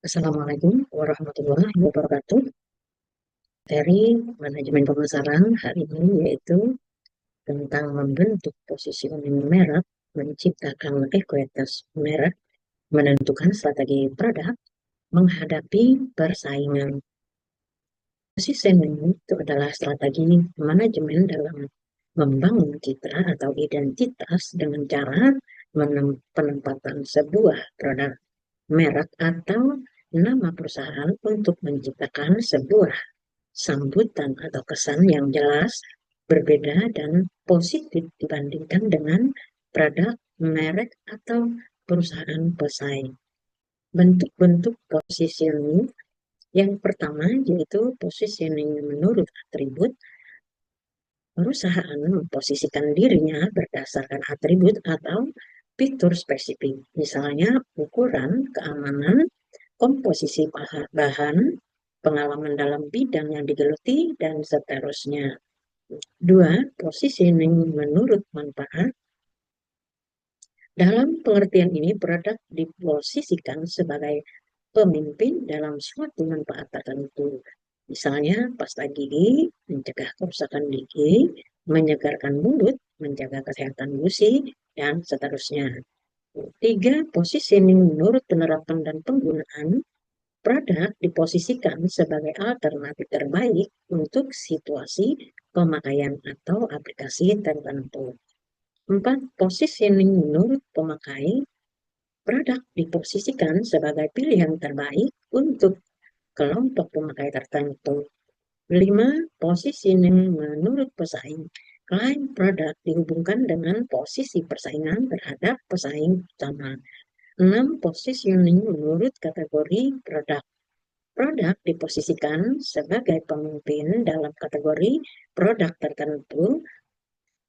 Assalamualaikum warahmatullahi wabarakatuh. Dari manajemen pemasaran hari ini yaitu tentang membentuk positioning merek, menciptakan ekuitas merek, menentukan strategi produk, menghadapi persaingan. Positioning itu adalah strategi manajemen dalam membangun citra atau identitas dengan cara penempatan sebuah produk, merek, atau nama perusahaan untuk menciptakan sebuah sambutan atau kesan yang jelas, berbeda, dan positif dibandingkan dengan produk, merek, atau perusahaan pesaing. Bentuk-bentuk positioning yang pertama yaitu positioning menurut atribut. Perusahaan memposisikan dirinya berdasarkan atribut atau fitur spesifik, misalnya ukuran, keamanan, komposisi bahan, pengalaman dalam bidang yang digeluti, dan seterusnya. Dua, positioning menurut manfaat. Dalam pengertian ini, produk diposisikan sebagai pemimpin dalam suatu manfaat tertentu. Misalnya, pasta gigi, mencegah kerusakan gigi, menyegarkan mulut, menjaga kesehatan gusi, dan seterusnya. Tiga, positioning menurut penerapan dan penggunaan. Produk diposisikan sebagai alternatif terbaik untuk situasi pemakaian atau aplikasi tertentu. 4. Positioning menurut pemakai. Produk diposisikan sebagai pilihan terbaik untuk kelompok pemakai tertentu. 5. Positioning menurut pesaing. Klaim produk dihubungkan dengan posisi persaingan terhadap pesaing utama. 6. Positioning menurut kategori produk. Produk diposisikan sebagai pemimpin dalam kategori produk tertentu.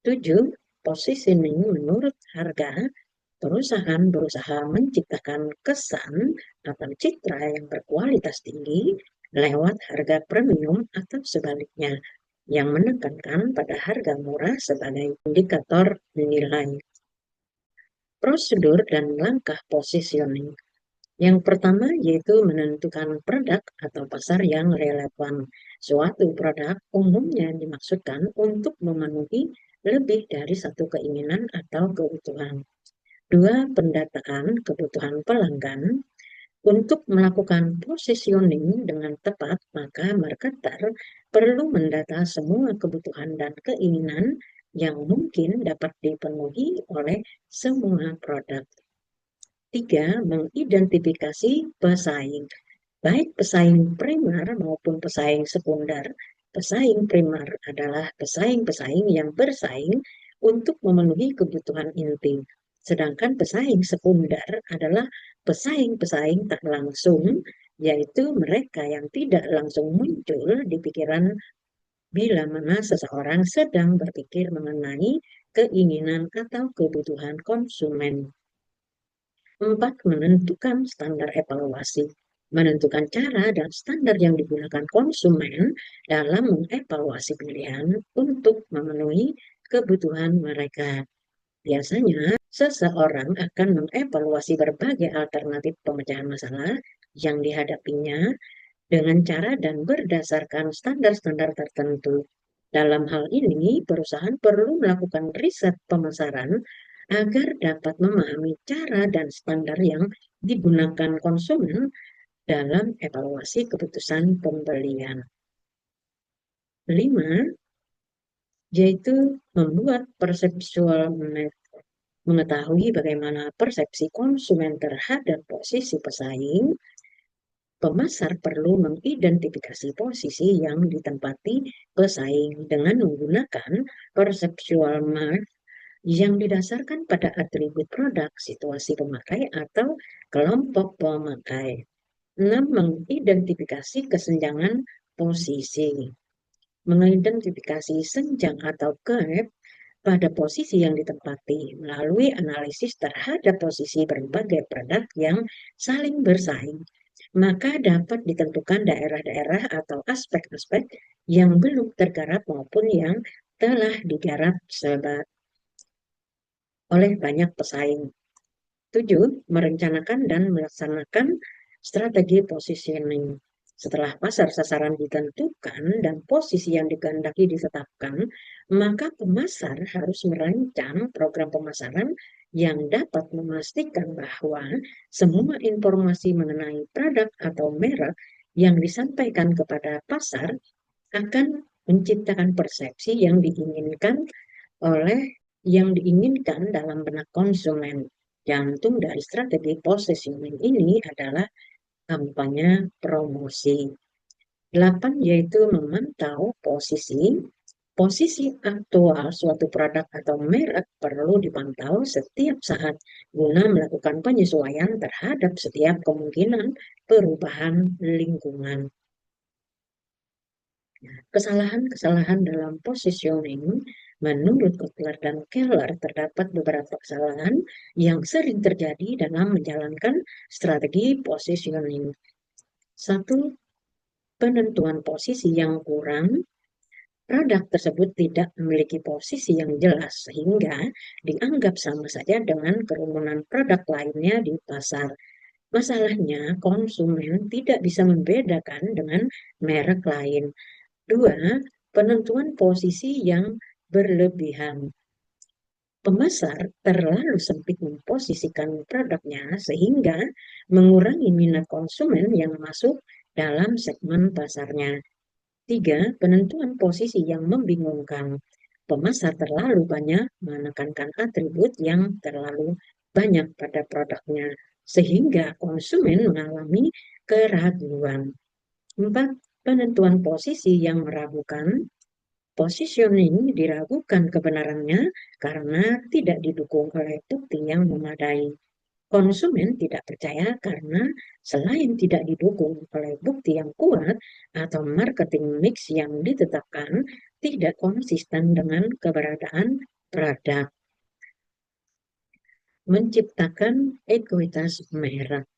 7. Positioning menurut harga. Perusahaan berusaha menciptakan kesan atau citra yang berkualitas tinggi lewat harga premium atau sebaliknya, yang menekankan pada harga murah sebagai indikator nilai. Prosedur dan langkah positioning. Yang pertama yaitu menentukan produk atau pasar yang relevan. Suatu produk umumnya dimaksudkan untuk memenuhi lebih dari satu keinginan atau kebutuhan. 2. Pendataan kebutuhan pelanggan. Untuk melakukan positioning dengan tepat, maka marketer perlu mendata semua kebutuhan dan keinginan yang mungkin dapat dipenuhi oleh semua produk. 3. Mengidentifikasi pesaing, baik pesaing primer maupun pesaing sekunder. Pesaing primer adalah pesaing-pesaing yang bersaing untuk memenuhi kebutuhan inti, sedangkan pesaing sekunder adalah pesaing-pesaing tak langsung, yaitu mereka yang tidak langsung muncul di pikiran bila mana seseorang sedang berpikir mengenai keinginan atau kebutuhan konsumen. 4. Menentukan standar evaluasi. Menentukan cara dan standar yang digunakan konsumen dalam mengevaluasi pilihan untuk memenuhi kebutuhan mereka. Biasanya, seseorang akan mengevaluasi berbagai alternatif pemecahan masalah yang dihadapinya dengan cara dan berdasarkan standar-standar tertentu. Dalam hal ini, perusahaan perlu melakukan riset pemasaran agar dapat memahami cara dan standar yang digunakan konsumen dalam evaluasi keputusan pembelian. 5. Yaitu membuat perceptual mengetahui bagaimana persepsi konsumen terhadap posisi pesaing. Pemasar perlu mengidentifikasi posisi yang ditempati pesaing dengan menggunakan perceptual mark yang didasarkan pada atribut produk, situasi pemakai, atau kelompok pemakai. 6. Mengidentifikasi kesenjangan posisi. Mengidentifikasi senjang atau gap pada posisi yang ditempati melalui analisis terhadap posisi berbagai produk yang saling bersaing, maka dapat ditentukan daerah-daerah atau aspek-aspek yang belum tergarap maupun yang telah digarap oleh banyak pesaing. 7. Merencanakan dan melaksanakan Strategi positioning. Setelah pasar sasaran ditentukan dan posisi yang dikehendaki ditetapkan, maka pemasar harus merancang program pemasaran yang dapat memastikan bahwa semua informasi mengenai produk atau merek yang disampaikan kepada pasar akan menciptakan persepsi yang diinginkan dalam benak konsumen. Jantung dari strategi positioning ini adalah kampanye promosi. 8 yaitu memantau posisi. Posisi aktual suatu produk atau merek perlu dipantau setiap saat guna melakukan penyesuaian terhadap setiap kemungkinan perubahan lingkungan. Kesalahan-kesalahan dalam positioning, menurut Kotler dan Keller, terdapat beberapa kesalahan yang sering terjadi dalam menjalankan strategi positioning. 1. Penentuan posisi yang kurang. Produk tersebut tidak memiliki posisi yang jelas sehingga dianggap sama saja dengan kerumunan produk lainnya di pasar. Masalahnya, konsumen tidak bisa membedakan dengan merek lain. 2. Penentuan posisi yang berlebihan. Pemasar terlalu sempit memposisikan produknya sehingga mengurangi minat konsumen yang masuk dalam segmen pasarnya. 3. Penentuan posisi yang membingungkan. Pemasar terlalu banyak menekankan atribut yang terlalu banyak pada produknya, sehingga konsumen mengalami keraguan. 4. Penentuan posisi yang meragukan. Positioning diragukan kebenarannya karena tidak didukung oleh bukti yang memadai. Konsumen tidak percaya karena selain tidak didukung oleh bukti yang kuat atau marketing mix yang ditetapkan, tidak konsisten dengan keberadaan produk. Menciptakan ekuitas merek.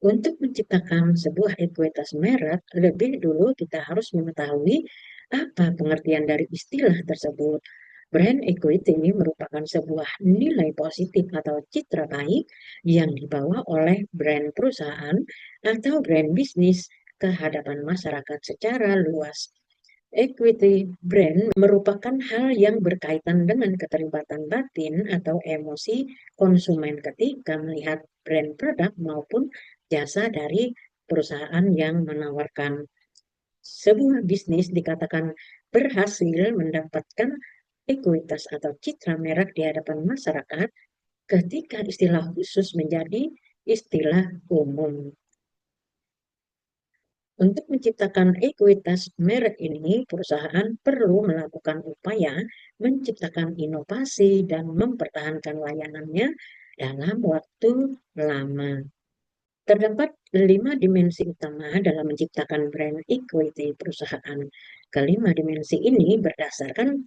Untuk menciptakan sebuah ekuitas merek, lebih dulu kita harus mengetahui apa pengertian dari istilah tersebut. Brand equity ini merupakan sebuah nilai positif atau citra baik yang dibawa oleh brand perusahaan atau brand bisnis ke hadapan masyarakat secara luas. Equity brand merupakan hal yang berkaitan dengan keterlibatan batin atau emosi konsumen ketika melihat brand produk maupun jasa dari perusahaan yang menawarkan. Sebuah bisnis dikatakan berhasil mendapatkan ekuitas atau citra merek di hadapan masyarakat ketika istilah khusus menjadi istilah umum. Untuk menciptakan ekuitas merek ini, perusahaan perlu melakukan upaya menciptakan inovasi dan mempertahankan layanannya dalam waktu lama. Terdapat 5 dimensi utama dalam menciptakan brand equity perusahaan. Kelima dimensi ini berdasarkan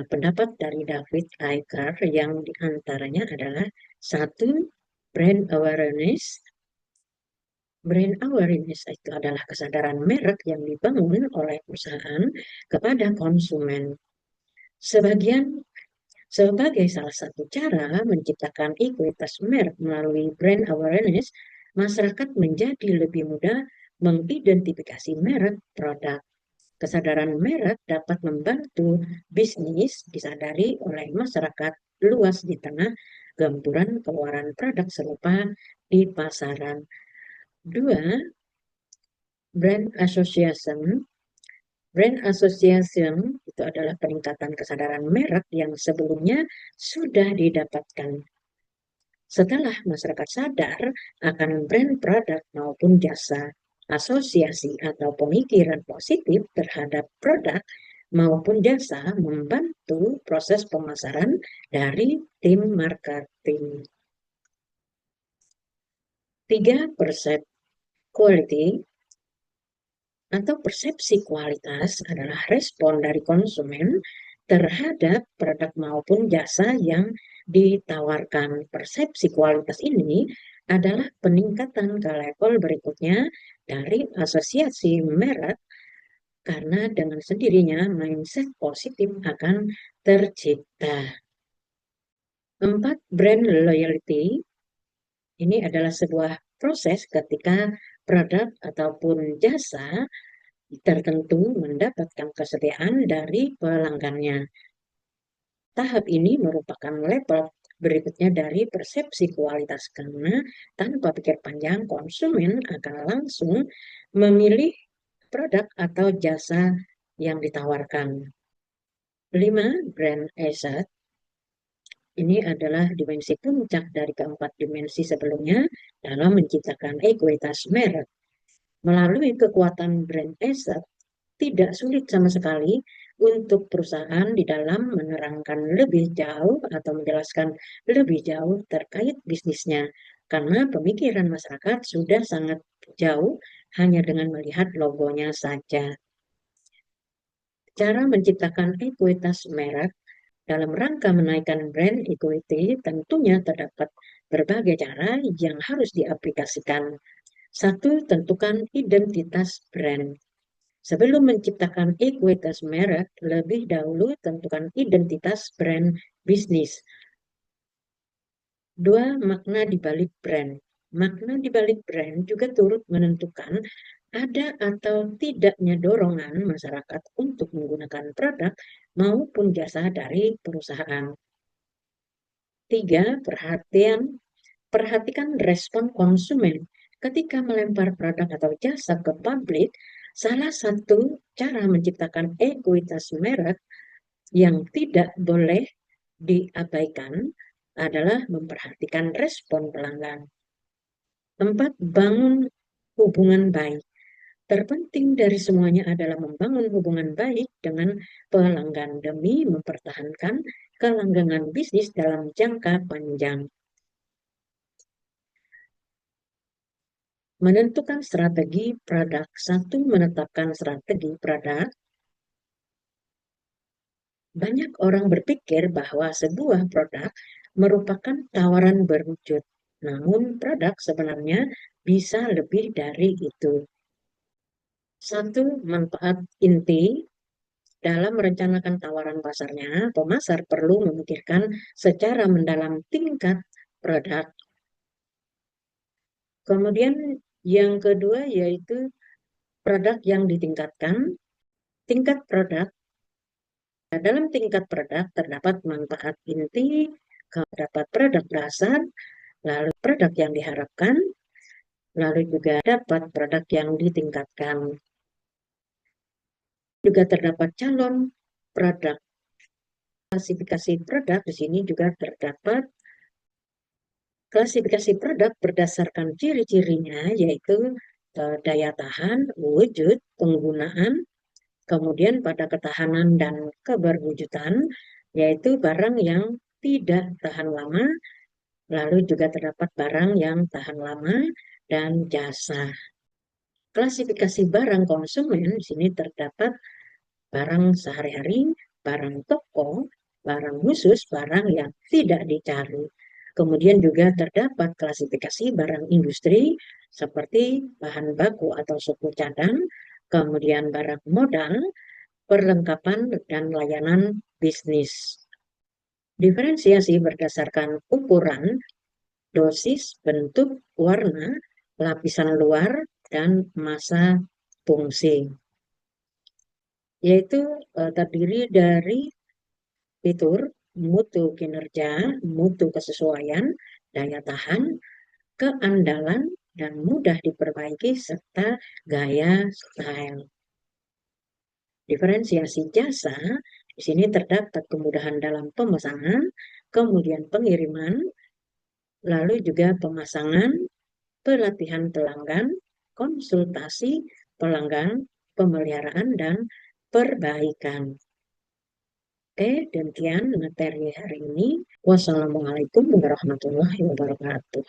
pendapat dari David Iker yang diantaranya adalah 1. Brand awareness. Brand awareness itu adalah kesadaran merek yang dibangun oleh perusahaan kepada konsumen. Sebagai salah satu cara menciptakan ekuitas merek melalui brand awareness, masyarakat menjadi lebih mudah mengidentifikasi merek produk. Kesadaran merek dapat membantu bisnis disadari oleh masyarakat luas di tengah gempuran keluaran produk serupa di pasaran. 2. Brand association. Brand association itu adalah peningkatan kesadaran merek yang sebelumnya sudah didapatkan. Setelah masyarakat sadar akan brand produk maupun jasa, asosiasi atau pemikiran positif terhadap produk maupun jasa membantu proses pemasaran dari tim marketing. 3. Quality atau persepsi kualitas adalah respon dari konsumen terhadap produk maupun jasa yang ditawarkan. Persepsi kualitas ini adalah peningkatan ke level berikutnya dari asosiasi merek karena dengan sendirinya mindset positif akan tercipta. 4. Brand loyalty. Ini adalah sebuah proses ketika produk ataupun jasa tertentu mendapatkan kesetiaan dari pelanggannya. Tahap ini merupakan level berikutnya dari persepsi kualitas karena tanpa pikir panjang konsumen akan langsung memilih produk atau jasa yang ditawarkan. 5. Brand asset. Ini adalah dimensi puncak dari keempat dimensi sebelumnya dalam menciptakan ekuitas merek. Melalui kekuatan brand asset, tidak sulit sama sekali untuk perusahaan di dalam menerangkan lebih jauh atau menjelaskan lebih jauh terkait bisnisnya. Karena pemikiran masyarakat sudah sangat jauh hanya dengan melihat logonya saja. Cara menciptakan ekuitas merek dalam rangka menaikkan brand equity tentunya terdapat berbagai cara yang harus diaplikasikan. 1. Tentukan identitas brand. Sebelum menciptakan ekuitas merek, lebih dahulu tentukan identitas brand bisnis. 2. Makna dibalik brand. Makna dibalik brand juga turut menentukan ada atau tidaknya dorongan masyarakat untuk menggunakan produk maupun jasa dari perusahaan. 3. Perhatikan respon konsumen. Ketika melempar produk atau jasa ke publik, salah satu cara menciptakan ekuitas merek yang tidak boleh diabaikan adalah memperhatikan respon pelanggan. 4. Bangun hubungan baik. Terpenting dari semuanya adalah membangun hubungan baik dengan pelanggan demi mempertahankan kelanggengan bisnis dalam jangka panjang. Menentukan strategi produk. 1. Menetapkan strategi produk. Banyak orang berpikir bahwa sebuah produk merupakan tawaran berwujud, namun produk sebenarnya bisa lebih dari itu. 1. Manfaat inti. Dalam merencanakan tawaran pasarnya, pemasar perlu memikirkan secara mendalam tingkat produk. Kemudian yang kedua yaitu produk yang ditingkatkan. Tingkat produk. Dalam tingkat produk terdapat manfaat inti, terdapat produk dasar, lalu produk yang diharapkan, lalu juga dapat produk yang ditingkatkan. Juga terdapat calon produk. Klasifikasi produk di sini juga terdapat klasifikasi produk berdasarkan ciri-cirinya yaitu daya tahan, wujud, penggunaan, kemudian pada ketahanan dan keberwujudan, yaitu barang yang tidak tahan lama, lalu juga terdapat barang yang tahan lama dan jasa. Klasifikasi barang konsumen di sini terdapat barang sehari-hari, barang toko, barang khusus, barang yang tidak dicari. Kemudian juga terdapat klasifikasi barang industri seperti bahan baku atau suku cadang, kemudian barang modal, perlengkapan dan layanan bisnis. Diferensiasi berdasarkan ukuran, dosis, bentuk, warna, lapisan luar, dan masa fungsi. Yaitu terdiri dari fitur, mutu kinerja, mutu kesesuaian, daya tahan, keandalan, dan mudah diperbaiki, serta gaya style. Diferensiasi jasa, di sini terdapat kemudahan dalam pemesanan, kemudian pengiriman, lalu juga pemasangan, pelatihan pelanggan, konsultasi pelanggan, pemeliharaan, dan perbaikan. Oke, demikian materi hari ini. Wassalamualaikum warahmatullahi wabarakatuh.